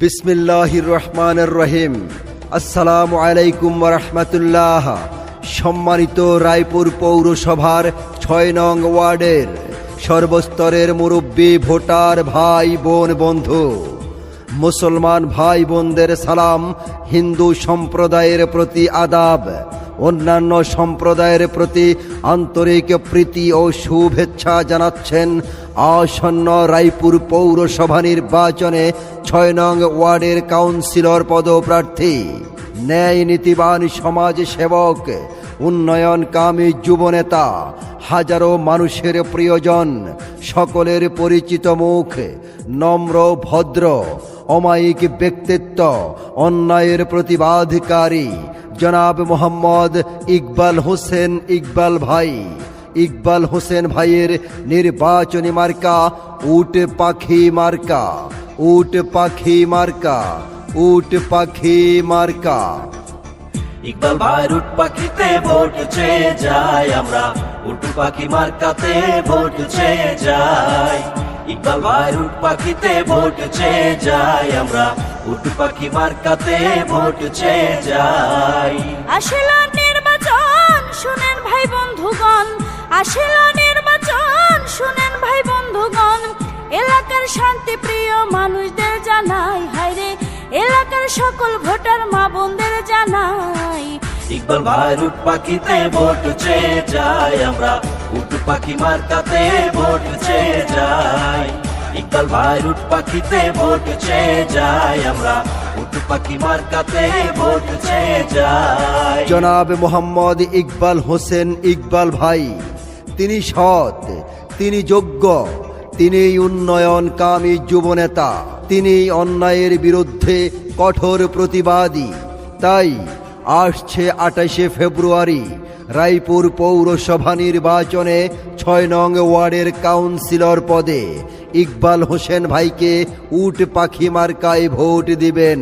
বিসমিল্লাহির রহমানির রহিম। আসসালামু আলাইকুম ওয়া রাহমাতুল্লাহ। সম্মানিত রায়পুর পৌরসভার ৬ নং ওয়ার্ডের সর্বস্তরের মুরব্বী, ভোটার ভাই বোন, বন্ধু, মুসলমান ভাই বোনদের সালাম, হিন্দু সম্প্রদায়ের প্রতি আদাব, অন্যান্য সম্প্রদায়ের প্রতি আন্তরিক প্রীতি ও শুভেচ্ছা জানাচ্ছেন আসন্ন রায়পুর পৌরসভা নির্বাচনে ৬ নং ওয়ার্ডের কাউন্সিলর পদপ্রার্থী, ন্যায় নীতিবান সমাজ সেবক, উন্নয়নকামী যুবনেতা, হাজারো মানুষের প্রিয়জন, সকলের পরিচিত মুখ, নম্র ভদ্র অমায়িক ব্যক্তিত্ব, অন্যায়ের প্রতিবাদকারী জনাব মোহাম্মদ ইকবাল হোসেন ইকবাল ভাই। ইকবাল হোসেন ভাইয়ের নির্বাচনী মার্কা উট পাখি মার্কা, উট পাখি মার্কা, উট পাখি মার্কা। ইকবাল ভাইয়ের উট পাখিতে ভোট চেয়ে যাই আমরা, উট পাখি মার্কাতে ভোট চেয়ে যাই। ইকবাল ভাইয়ের উট পাখিতে ভোট চেয়ে যাই আমরা, উট পাখি মার্কাতে ভোট চেয়ে যাই। আসল নির্বাচন শুনেন ভাই বন্ধুগণ, আসল নির্বাচন শুনেন ভাই বন্ধুগণ, এলাকার শান্তি প্রিয় মানুষদের জানাই, হায়রে এলাকার সকল ভোটার মা বোনদের জানাই। ইকবাল ভাইয়ের উট পাখিতে ভোট চেয়ে যাই আমরা, উট পাখি মার্কাতে ভোট চেয়ে যাই। ইকবাল ভাইয়ের উট পাখিতে ভোট চেয়ে যাই আমরা, উট পাখি মার্কাতে ভোট চেয়ে যাই। জনাব মোহাম্মদ ইকবাল হোসেন ইকবাল ভাই, তিনি সৎ, তিনি যোগ্য, তিনি উন্নয়নকামী যুবনেতা, তিনি অন্যায়ের বিরুদ্ধে কঠোর প্রতিবাদী। তাই আসছে ২৮শে ফেব্রুয়ারি রায়পুর পৌরসভা নির্বাচনে ৬ নং ওয়ার্ডের কাউন্সিলর পদে ইকবাল হোসেন ভাইকে উট পাখি মার্কায় ভোট দিবেন।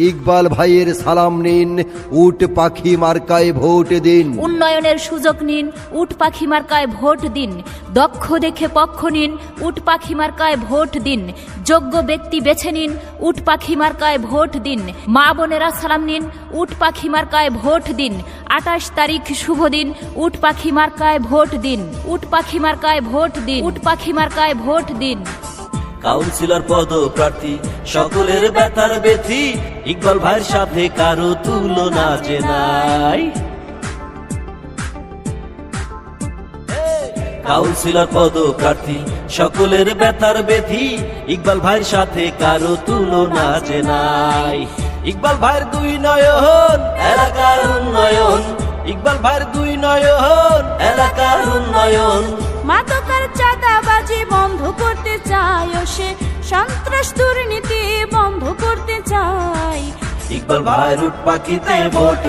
ইকবাল ভাইয়ের সালাম নিন, উট পাখি মার্কায় ভোট দিন। উন্নয়নের সুযোগ নিন, উট পাখি মার্কায় ভোট দিন। দক্ষ দেখে পক্ষ নিন, উট পাখি মার্কায় ভোট দিন। যোগ্য ব্যক্তি বেছে নিন, উট পাখি মার্কায় ভোট দিন। মা বোনেরা সালাম নিন, উট পাখি মার্কায় ভোট দিন। ২৮ তারিখ শুভ দিন, উট পাখি মার্কায় ভোট দিন। উট পাখি মার্কায় ভোট দিন, উট পাখি মার্কায় ভোট দিন। কাউন্সিলর পদপ্রার্থী সকলের ব্যথার ব্যথি, ইকবাল ভাইয়ের সাথে কারো তুলনা যে নাই। কাউন্সিলর পদপ্রার্থী সকলের ব্যথার ব্যথি, ইকবাল ভাইয়ের সাথে কারো তুলনা যে নাই। ইকবাল ভাইয়ের দুই নয়ন এলাকার উন্নয়ন, ইকবাল ভাইয়ের দুই নয়ন এলাকার উন্নয়ন। মাদকের চাঁদাবাজি বন্ধ করতে চাই, ও সে সন্ত্রাস দুর্নীতি বন্ধ করতে চাই। ইকবাল ভাইয়ের উট পাখিতে ভোট